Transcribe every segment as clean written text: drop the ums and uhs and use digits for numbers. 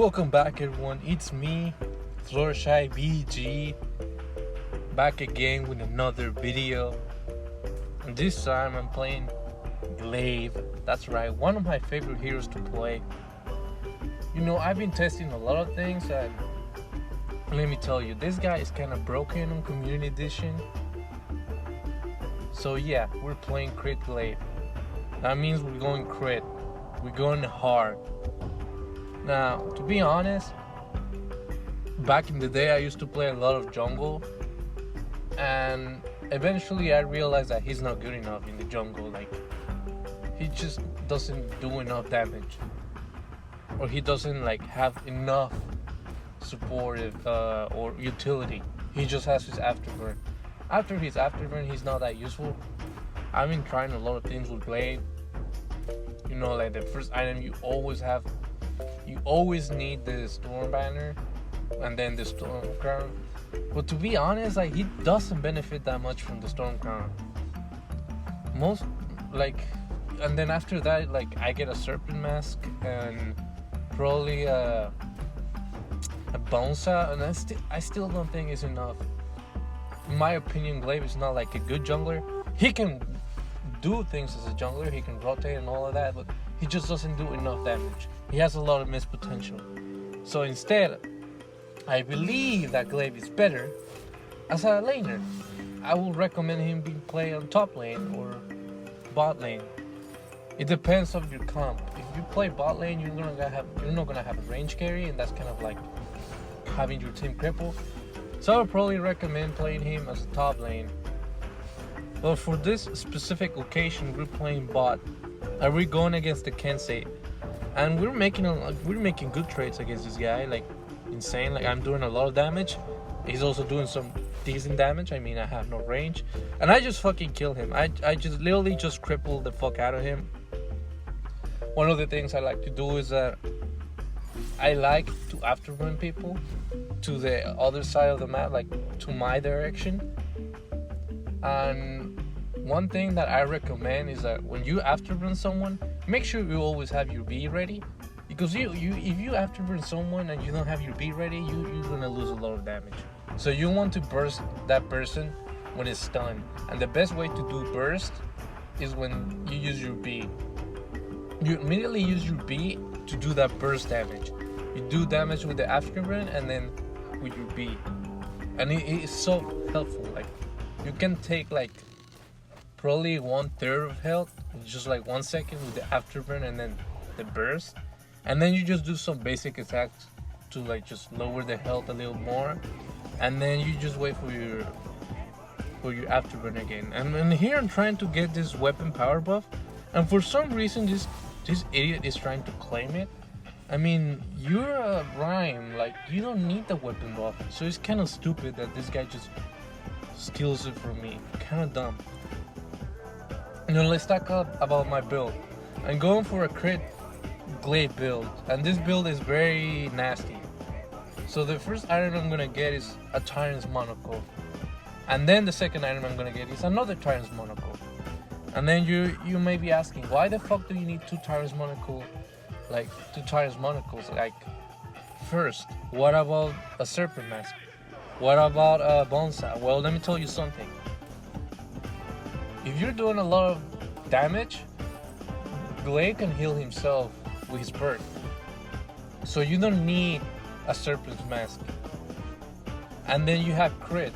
Welcome back, everyone. It's me, Flourishai BG, back again with another video. And this time I'm playing Glaive. That's right, one of my favorite heroes to play. You know, I've been testing a lot of things, and let me tell you, this guy is kind of broken on Community Edition. So yeah, we're playing crit Glaive. That means we're going crit. We're going hard. Now, to be honest, back in the day I used to play a lot of jungle, and eventually I realized that he's not good enough in the jungle. Like, he just doesn't do enough damage, or he doesn't like have enough supportive or utility. He just has his afterburn. After his afterburn, he's not that useful. I've been trying a lot of things with Glaive. You know, like the first item you always need the Storm Banner and then the Storm Crown. But to be honest, like, he doesn't benefit that much from the Storm Crown. And then after that, like, I get a Serpent Mask and probably a Bouncer, and I still don't think it's enough. In my opinion, Glaive is not like a good jungler. He can do things as a jungler, he can rotate and all of that, but he just doesn't do enough damage. He has a lot of missed potential. So instead, I believe that Glaive is better as a laner. I will recommend him being played on top lane or bot lane. It depends on your comp. If you play bot lane, you're not gonna have a range carry, and that's kind of like having your team crippled. So I would probably recommend playing him as a top lane. But for this specific occasion, we're playing bot, and we're going against the Kensei, and we're making good trades against this guy, like insane. Like, I'm doing a lot of damage. He's also doing some decent damage. I mean, I have no range, and I just fucking kill him. I just literally just cripple the fuck out of him. One of the things I like to do is that I like to afterburn people to the other side of the map, like to my direction. And one thing that I recommend is that when you afterburn someone, make sure you always have your B ready, because if you afterburn someone and you don't have your B ready, you're gonna lose a lot of damage. So you want to burst that person when it's stunned, and the best way to do burst is when you use your B. You immediately use your B to do that burst damage. You do damage with the afterburn and then with your B, and it is so helpful. Like, you can take like probably 1/3 of health in just like 1 second with the afterburn and then the burst, and then you just do some basic attacks to like just lower the health a little more, and then you just wait for your afterburn again. And here I'm trying to get this weapon power buff, and for some reason this idiot is trying to claim it. I mean, you're a Rhyme, like, you don't need the weapon buff, so it's kind of stupid that this guy just steals it from me. Kind of dumb. You know, let's talk about my build. I'm going for a crit Glaive build, and this build is very nasty. So the first item I'm gonna get is a Tyrant's Monocle, and then the second item I'm gonna get is another Tyrant's Monocle. And then you may be asking, why the fuck do you need two Tyrant's Monocles? Like, first, what about a Serpent Mask? What about a Bonsai? Well, let me tell you something. If you're doing a lot of damage, Glaive can heal himself with his perk. So you don't need a Serpent Mask. And then you have crit.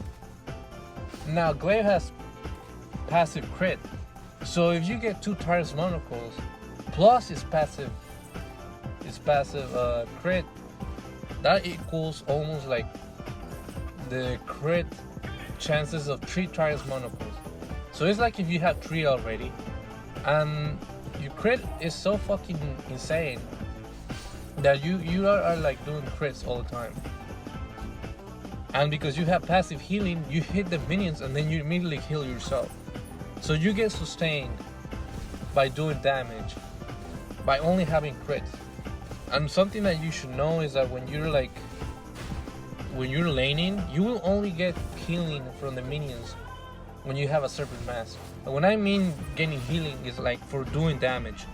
Now, Glaive has passive crit. So if you get two Tyrant's Monocles plus his passive crit, that equals almost like the crit chances of 3 Tyrant's Monocles. So it's like if you have 3 already, and your crit is so fucking insane that you are like doing crits all the time. And because you have passive healing, you hit the minions and then you immediately heal yourself. So you get sustained by doing damage by only having crits. And something that you should know is that when you're laning, you will only get healing from the minions when you have a Serpent Mask. And when I mean getting healing, is like for doing damage.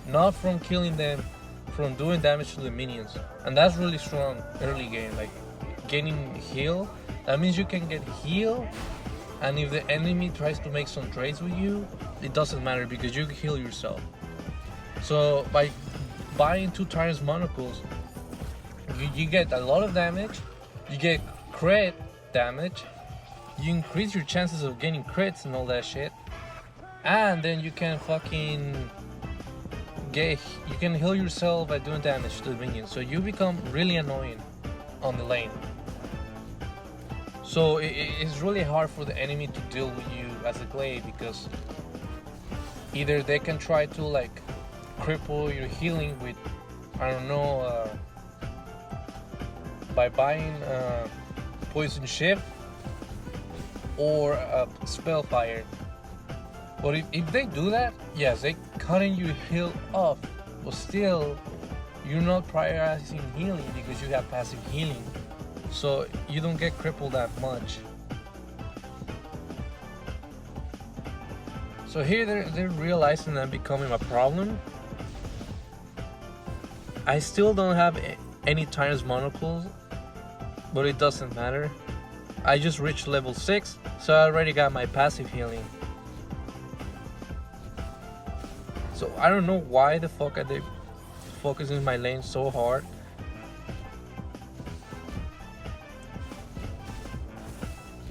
not from killing them from doing damage to the minions, and that's really strong early game. Like getting heal, that means you can get heal, and if the enemy tries to make some trades with you, it doesn't matter because you heal yourself. So by buying 2 Tyrant's Monocles, you get a lot of damage, you get crit damage, you increase your chances of getting crits and all that shit, and then you can fucking you can heal yourself by doing damage to the minions. So you become really annoying on the lane. So it's really hard for the enemy to deal with you as a Glaive, because either they can try to like cripple your healing with, I don't know, by buying Poison Shift or Spellfire. But if they do that, yes, they cutting your heal off, but still you're not prioritizing healing because you have passive healing, so you don't get crippled that much. So here they're realizing that becoming a problem. I still don't have any Tyrant's Monocles, but it doesn't matter. I just reached level 6, so I already got my passive healing. So I don't know why the fuck are they focusing my lane so hard.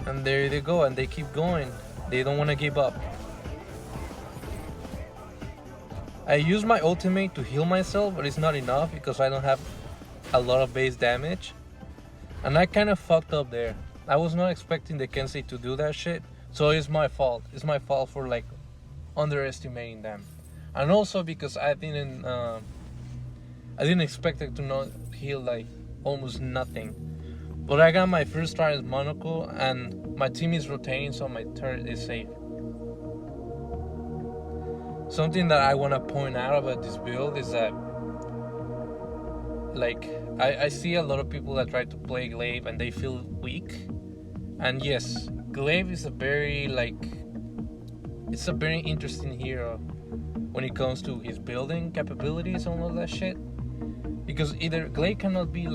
And there they go, and they keep going. They don't want to give up. I use my ultimate to heal myself, but it's not enough because I don't have a lot of base damage. And I kind of fucked up there. I was not expecting the Kensei to do that shit, so it's my fault. It's my fault for like underestimating them. And also because I didn't expect it to not heal like almost nothing. But I got my first Tyrant's Monocle and my team is rotating, so my turret is safe. Something that I want to point out about this build is that, like, I see a lot of people that try to play Glaive and they feel weak. And yes, Glaive is a very interesting hero when it comes to his building capabilities and all that shit. Because either Glaive cannot do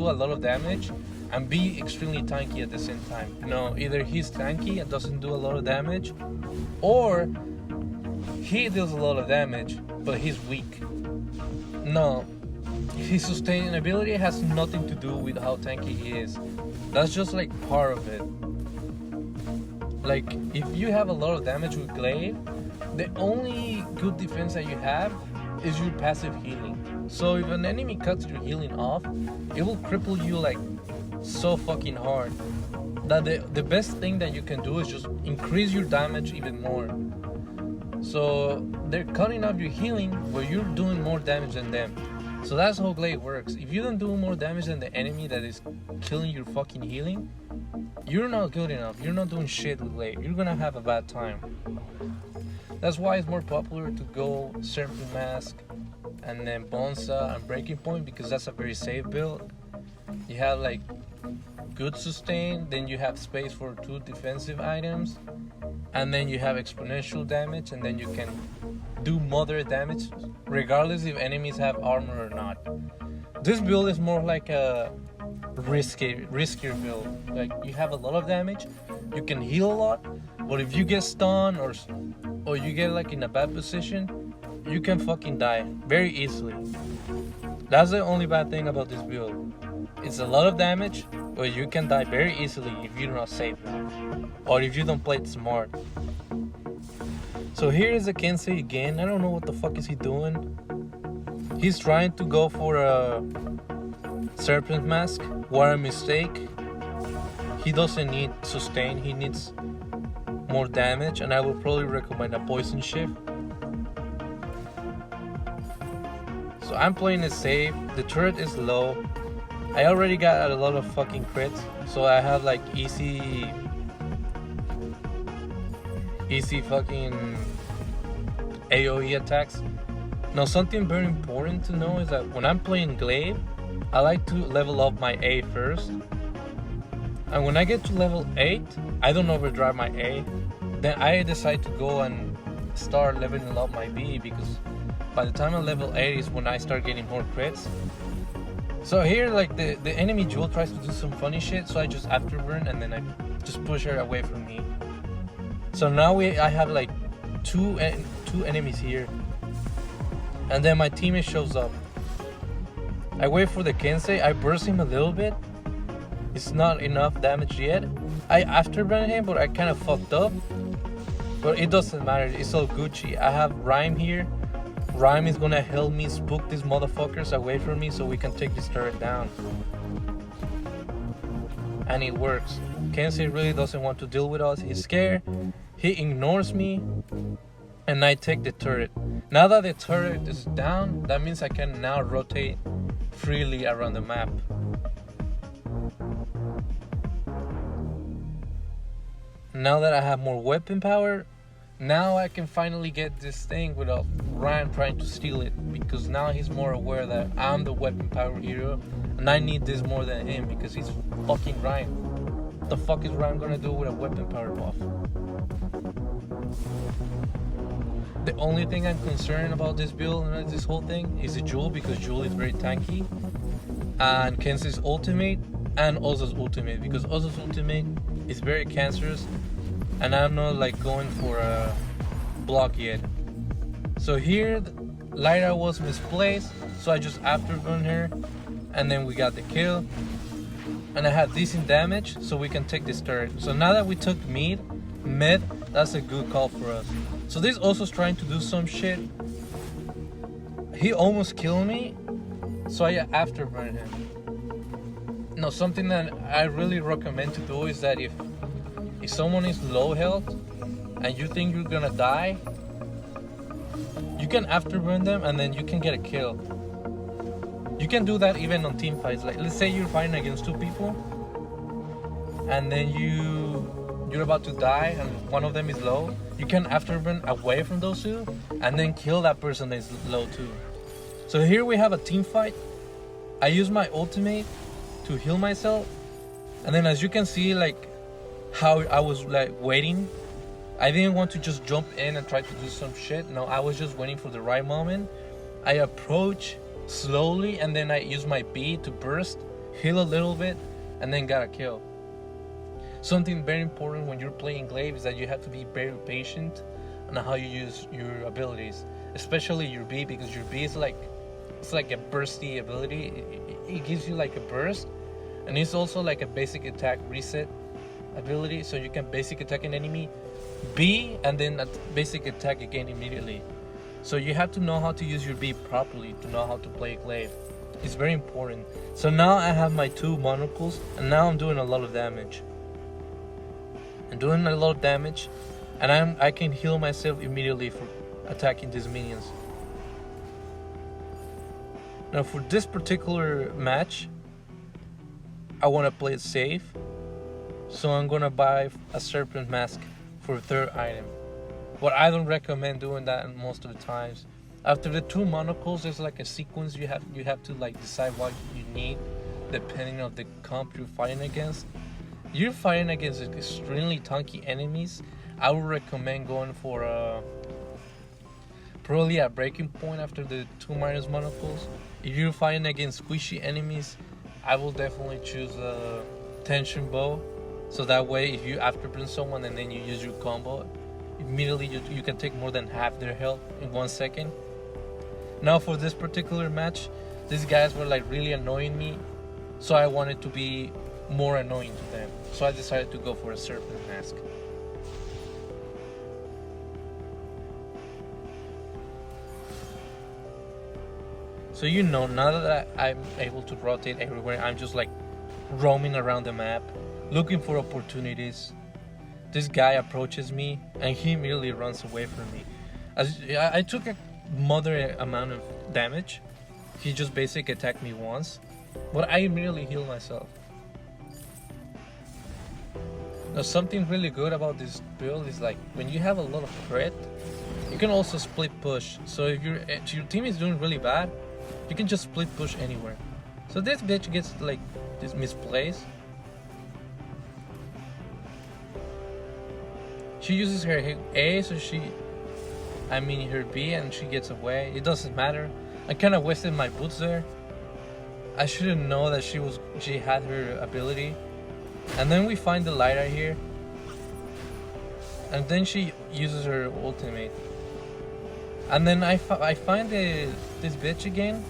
a lot of damage and be extremely tanky at the same time. No, either he's tanky and doesn't do a lot of damage, or he deals a lot of damage but he's weak. No, his sustainability has nothing to do with how tanky he is. That's just like part of it. Like, if you have a lot of damage with Glaive, the only good defense that you have is your passive healing. So if an enemy cuts your healing off, it will cripple you like so fucking hard that the best thing that you can do is just increase your damage even more. So they're cutting off your healing, but you're doing more damage than them. So that's how Glaive works. If you don't do more damage than the enemy that is killing your fucking healing, you're not good enough. You're not doing shit with Glaive. You're gonna have a bad time. That's why it's more popular to go Serpent Mask and then Bonsa and Breaking Point, because that's a very safe build. You have like good sustain, then you have space for 2 defensive items, and then you have exponential damage, and then you can do moderate damage regardless if enemies have armor or not. This build is more like a riskier build. Like, you have a lot of damage, you can heal a lot, but if you get stunned or you get like in a bad position, you can fucking die very easily. That's the only bad thing about this build. It's a lot of damage, but you can die very easily if you're not safe enough, or if you don't play it smart. So here is the Kensei again. I don't know what the fuck is he doing. He's trying to go for a Serpent Mask. What a mistake. He doesn't need sustain, he needs more damage, and I would probably recommend a Poison Shift. So I'm playing it safe. The turret is low. I already got a lot of fucking crits, so I have like easy fucking AoE attacks. Now, something very important to know is that when I'm playing Glaive, I like to level up my A first. And when I get to level 8, I don't overdrive my A. Then I decide to go and start leveling up my B, because by the time I'm level 8 is when I start getting more crits. So here, like the enemy Jewel tries to do some funny shit, so I just afterburn and then I just push her away from me. So now I have like two enemies here, and then my teammate shows up. I wait for the Kensei. I burst him a little bit. It's not enough damage yet. I afterburn him, but I kind of fucked up. But it doesn't matter. It's all Gucci. I have Rhyme here. Rhyme is gonna help me spook these motherfuckers away from me so we can take this turret down. And it works. Kensei really doesn't want to deal with us. He's scared. He ignores me. And I take the turret. Now that the turret is down, that means I can now rotate freely around the map. Now that I have more weapon power, now I can finally get this thing without Ryan trying to steal it, because now he's more aware that I'm the weapon power hero and I need this more than him because he's fucking Ryan. What the fuck is Ryan gonna do with a weapon power buff? The only thing I'm concerned about this build and this whole thing is the Jewel, because Jewel is very tanky, and Kensei's ultimate and Oza's ultimate, because Oza's ultimate is very cancerous and I'm not like going for a block yet. So here Lyra was misplaced, so I just afterburned her and then we got the kill, and I had decent damage so we can take this turret. So now that we took mid, that's a good call for us. So this Oso's trying to do some shit. He almost killed me, so I afterburned him. Now something that I really recommend to do is that if someone is low health and you think you're gonna die, you can afterburn them and then you can get a kill. You can do that even on team fights. Like let's say you're fighting against two people and then you're about to die and one of them is low. You can afterburn away from those two and then kill that person that is low too. So here we have a team fight. I use my ultimate to heal myself, and then as you can see, like how I was like waiting, I didn't want to just jump in and try to do some shit. No, I was just waiting for the right moment. I approach slowly and then I use my B to burst, heal a little bit, and then got a kill. Something very important when you're playing Glaive is that you have to be very patient on how you use your abilities, especially your B, because your B is like, it's like a bursty ability. It gives you like a burst, and it's also like a basic attack reset ability, so you can basic attack an enemy, B, and then a basic attack again immediately. So you have to know how to use your B properly to know how to play Glaive. It's very important. So now I have my two monocles, and now I'm doing a lot of damage. I'm doing a lot of damage, and I can heal myself immediately for attacking these minions. Now for this particular match, I want to play it safe, so I'm gonna buy a serpent mask for a third item. But I don't recommend doing that most of the times. After the two monocles, there's like a sequence you have to like decide what you need depending on the comp you're fighting against. You're fighting against extremely tanky enemies, I would recommend going for probably a breaking point after the 2 minus monocles. If you're fighting against squishy enemies, I will definitely choose a tension bow, so that way if you afterburn someone and then you use your combo, immediately you can take more than half their health in 1 second. Now for this particular match, these guys were like really annoying me, so I wanted to be more annoying to them, so I decided to go for a serpent mask. So now that I'm able to rotate everywhere, I'm just like roaming around the map looking for opportunities. This guy approaches me and he immediately runs away from me. As I took a moderate amount of damage, he just basically attacked me once, but I immediately healed myself. Now something really good about this build is like when you have a lot of crit, you can also split push. So if your team is doing really bad, you can just split push anywhere. So this bitch gets like this misplaced. She uses her A, so I mean her B, and she gets away. It doesn't matter. I kind of wasted my boots there. I shouldn't know that she had her ability. And then we find the light right here. And then she uses her ultimate. And then I find this bitch again.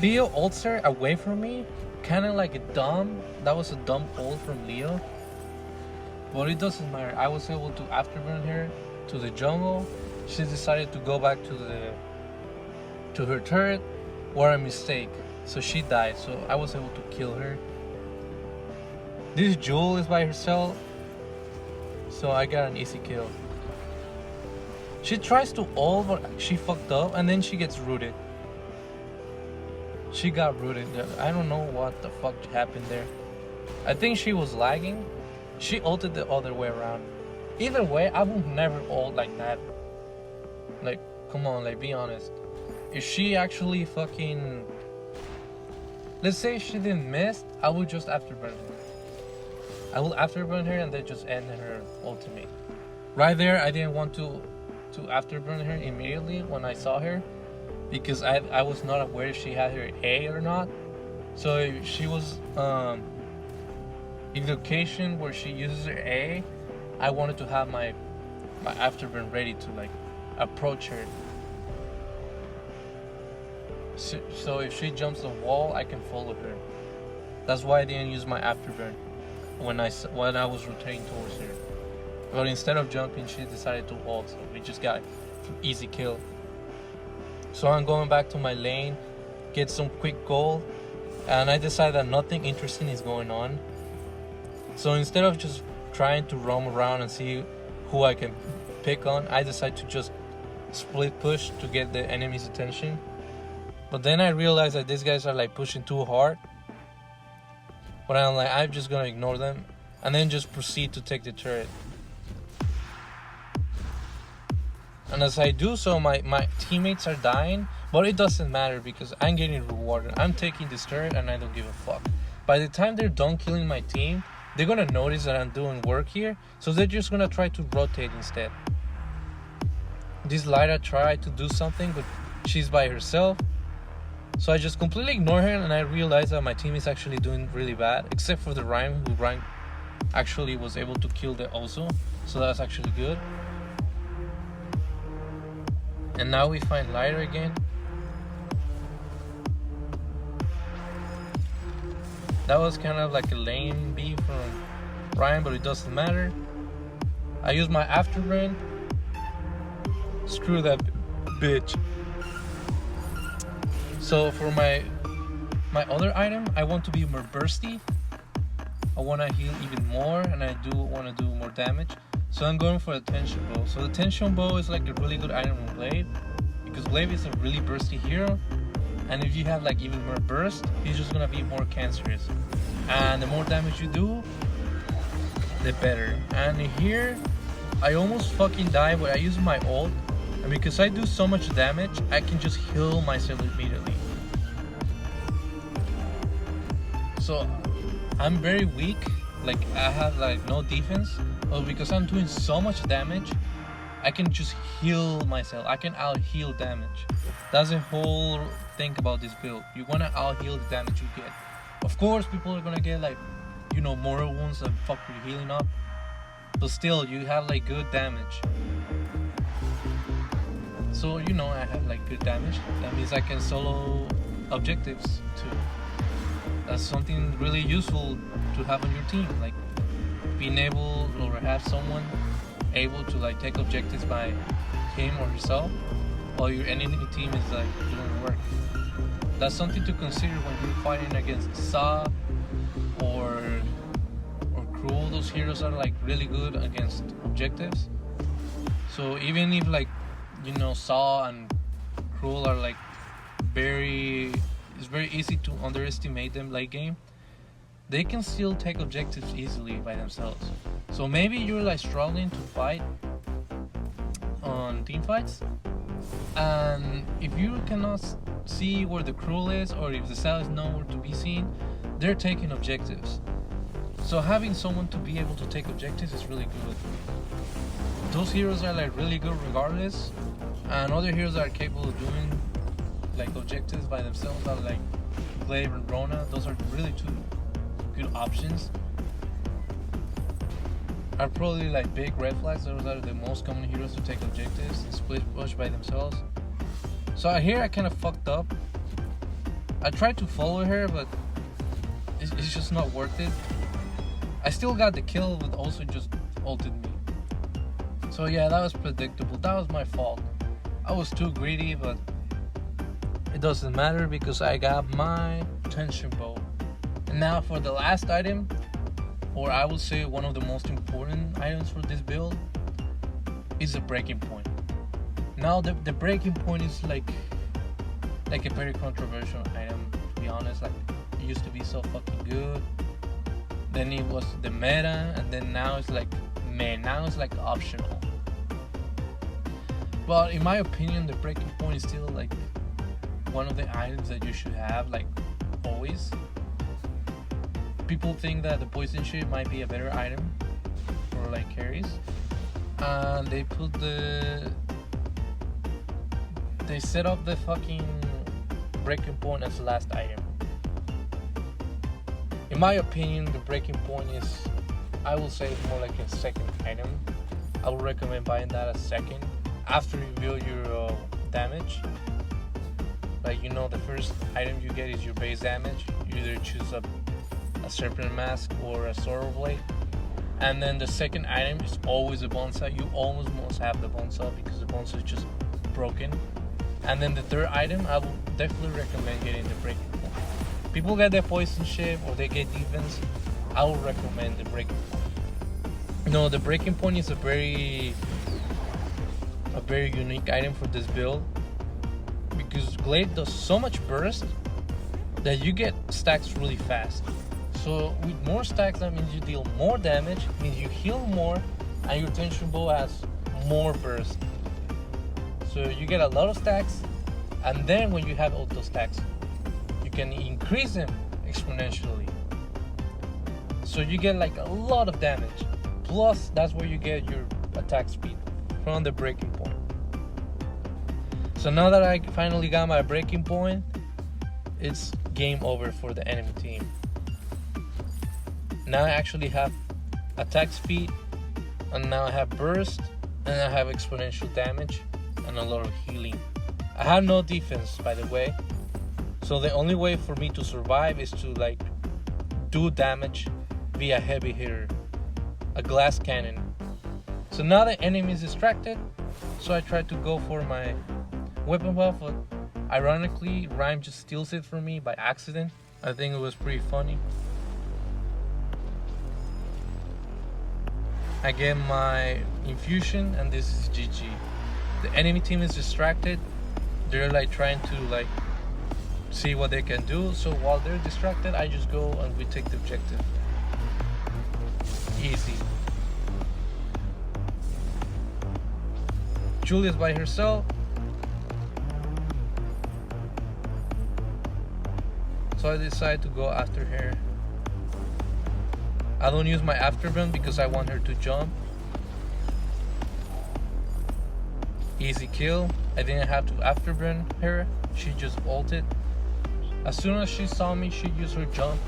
Leo ults her away from me. Kind of like a dumb. That was a dumb ult from Leo. But it doesn't matter. I was able to afterburn her to the jungle. She decided to go back to her turret. What a mistake. So she died. So I was able to kill her. This Jewel is by herself. So I got an easy kill. She tries to ult, but she fucked up, and then she gets rooted. She got rooted. I don't know what the fuck happened there. I think she was lagging. She ulted the other way around. Either way, I would never ult like that. Like, come on, like, be honest. If she actually fucking... Let's say she didn't miss, I would just afterburn her. I will afterburn her and then just end her ultimate. Right there, I didn't want to afterburn her immediately when I saw her, because I was not aware if she had her A or not. So if she was in the location where she uses her A, I wanted to have my afterburn ready to like approach her. So if she jumps the wall, I can follow her. That's why I didn't use my afterburn when I was rotating towards her. But instead of jumping, she decided to ult, so we just got an easy kill. So I'm going back to my lane, get some quick gold, and I decided that nothing interesting is going on. So instead of just trying to roam around and see who I can pick on, I decided to just split push to get the enemy's attention. But then I realized that these guys are like pushing too hard. But I'm just gonna ignore them and then just proceed to take the turret. And as I do so, my teammates are dying, but it doesn't matter because I'm getting rewarded. I'm taking this turret and I don't give a fuck. By the time they're done killing my team, they're gonna notice that I'm doing work here, so they're just gonna try to rotate instead. This Lyra tried to do something, but she's by herself. So I just completely ignore her, and I realize that my team is actually doing really bad, except for the Rhyme, who actually was able to kill the Ozo. So that's actually good. And now we find Lyra again. That was kind of like a lame B from Ryan, but it doesn't matter. I use my afterburn. Screw that bitch. So for my other item, I want to be more bursty. I want to heal even more, and I do want to do more damage. So I'm going for a tension bow. So the tension bow is like a really good item from Glaive, because Glaive is a really bursty hero, and if you have like even more burst, he's just gonna be more cancerous. And the more damage you do, the better. And here, I almost fucking die, but I use my ult, and because I do so much damage, I can just heal myself immediately. So I'm very weak, like I have like no defense, but because I'm doing so much damage, I can just heal myself. I can out heal damage. That's the whole thing about this build. You wanna out heal the damage you get. Of course, people are gonna get like, you know, mortal wounds and fuck your healing up, but still, you have like good damage. So you know, I have like good damage. That means I can solo objectives too. That's something really useful to have on your team, like being able or have someone able to like take objectives by him or herself while your enemy team is like doing work. That's something to consider when you're fighting against Saw or Cruel. Those heroes are like really good against objectives. So even if like, you know, Saw and Cruel are like it's very easy to underestimate them late game, they can still take objectives easily by themselves. So maybe you're like struggling to fight on team fights, and if you cannot see where the Cruel is, or if the Saw is nowhere to be seen, they're taking objectives. So having someone to be able to take objectives is really good. Those heroes are like really good regardless, and other heroes that are capable of doing like objectives by themselves are like Glaive and Rona. Those are really two good options. Are probably like big red flags. Those are the most common heroes to take objectives and split push by themselves. So here I kind of fucked up. I tried to follow her, but it's just not worth it. I still got the kill, but also just ulted me. So yeah, that was predictable. That was my fault. I was too greedy, but it doesn't matter because I got my tension bow. And now for the last item, or I would say one of the most important items for this build, is the breaking point. Now the breaking point is like a very controversial item, to be honest. Like, it used to be so fucking good, then it was the meta, and then now it's like, man, now it's like optional. But in my opinion, the breaking point is still like one of the items that you should have, like, always. People think that the poison shit might be a better item for like carries, and they set up the fucking breaking point as the last item. In my opinion, the breaking point is, I will say, it's more like a second item. I would recommend buying that as second after you build your damage. Like, you know, the first item you get is your base damage. You either choose a serpent mask or a sword blade, and then the second item is always a bonsai. You almost must have the bonsai because the bonsai is just broken. And then the third item, I would definitely recommend getting the breaking point. People get their poison shit or they get defense. I would recommend the breaking point. No, the breaking point is a very unique item for this build, because Glaive does so much burst that you get stacks really fast. So with more stacks, that means you deal more damage, means you heal more, and your tension bow has more burst. So you get a lot of stacks, and then when you have all those stacks, you can increase them exponentially. So you get like a lot of damage. Plus, that's where you get your attack speed from the breaking point. So now that I finally got my breaking point, it's game over for the enemy team. Now I actually have attack speed, and now I have burst, and I have exponential damage and a lot of healing. I have no defense, by the way, so the only way for me to survive is to like do damage via heavy hitter, a glass cannon. So now the enemy is distracted, so I try to go for my weapon buff, but ironically Rhyme just steals it from me by accident. I think it was pretty funny. I get my infusion, and this is GG. The enemy team is distracted. They're like trying to like see what they can do. So while they're distracted, I just go and we take the objective. Easy. Julia's by herself, so I decide to go after her. I don't use my afterburn because I want her to jump. Easy kill. I didn't have to afterburn her. She just ulted. As soon as she saw me, she used her jump.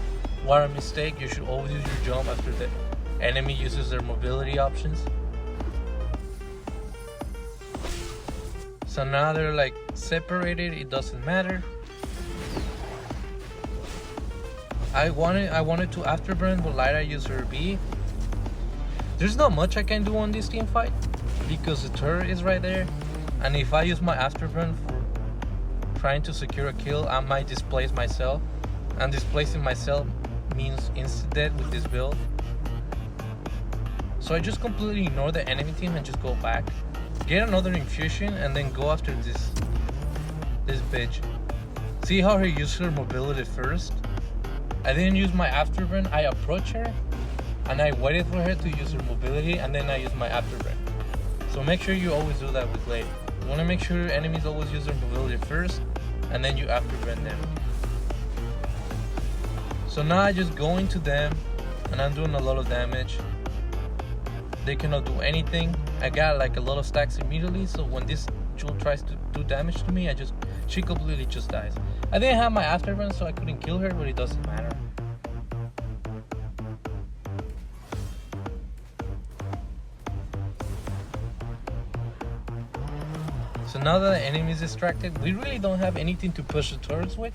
What a mistake. You should always use your jump after the enemy uses their mobility options. So now they're like separated. It doesn't matter. I wanted to afterburn, but Lyra used her B. There's not much I can do on this team fight because the turret is right there, and if I use my afterburn for trying to secure a kill, I might displace myself, and displacing myself means instant death with this build. So I just completely ignore the enemy team and just go back, get another infusion, and then go after this bitch. See how he used her mobility first? I didn't use my afterburn. I approached her and I waited for her to use her mobility, and then I used my afterburn. So make sure you always do that with Glaive. You want to make sure enemies always use their mobility first, and then you afterburn them. So now I just go into them and I'm doing a lot of damage. They cannot do anything. I got like a lot of stacks immediately, so when this jewel tries to do damage to me, she completely just dies. I didn't have my afterburn, so I couldn't kill her, but it doesn't matter. So now that the enemy is distracted, we really don't have anything to push the turrets with.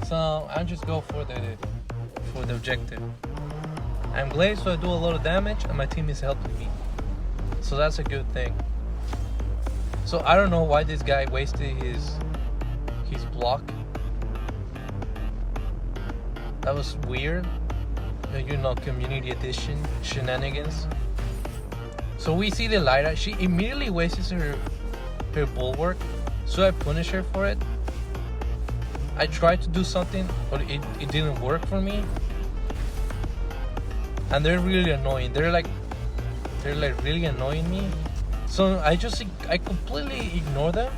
So I'll just go for the objective. I'm Glaive, so I do a lot of damage, and my team is helping me. So that's a good thing. So I don't know why this guy wasted his block. That was weird. You know, community edition shenanigans. So we see the Lyra. She immediately wastes her bulwark, so I punish her for it. I tried to do something, but it didn't work for me. And they're really annoying. They're like really annoying me. So I completely ignore them.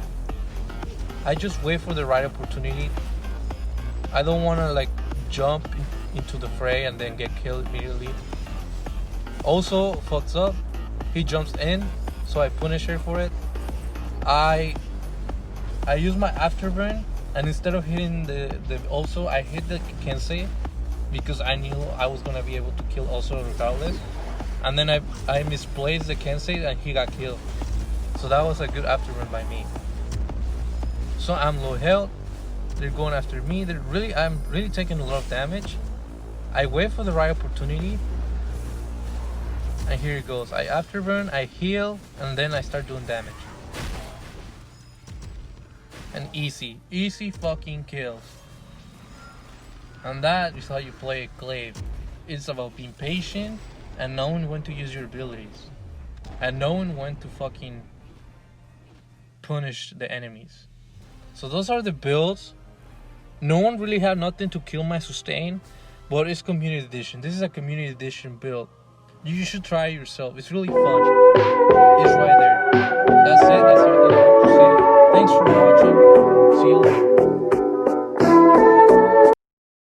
I just wait for the right opportunity. I don't want to like jump into the fray and then get killed immediately. Also fucks up, he jumps in, so I punish her for it. I use my afterburn, and instead of hitting I hit the Kensei, because I knew I was gonna be able to kill also regardless. And then I misplaced the Kensei and he got killed. So that was a good afterburn by me. So I'm low health. They're going after me. I'm really taking a lot of damage. I wait for the right opportunity. And here it goes. I afterburn, I heal, and then I start doing damage. And easy fucking kills. And that is how you play a Glaive. It's about being patient and knowing when to use your abilities. And knowing when to fucking punish the enemies. So those are the builds. No one really had nothing to kill my sustain, but it's community edition. This is a community edition build. You should try it yourself. It's really fun.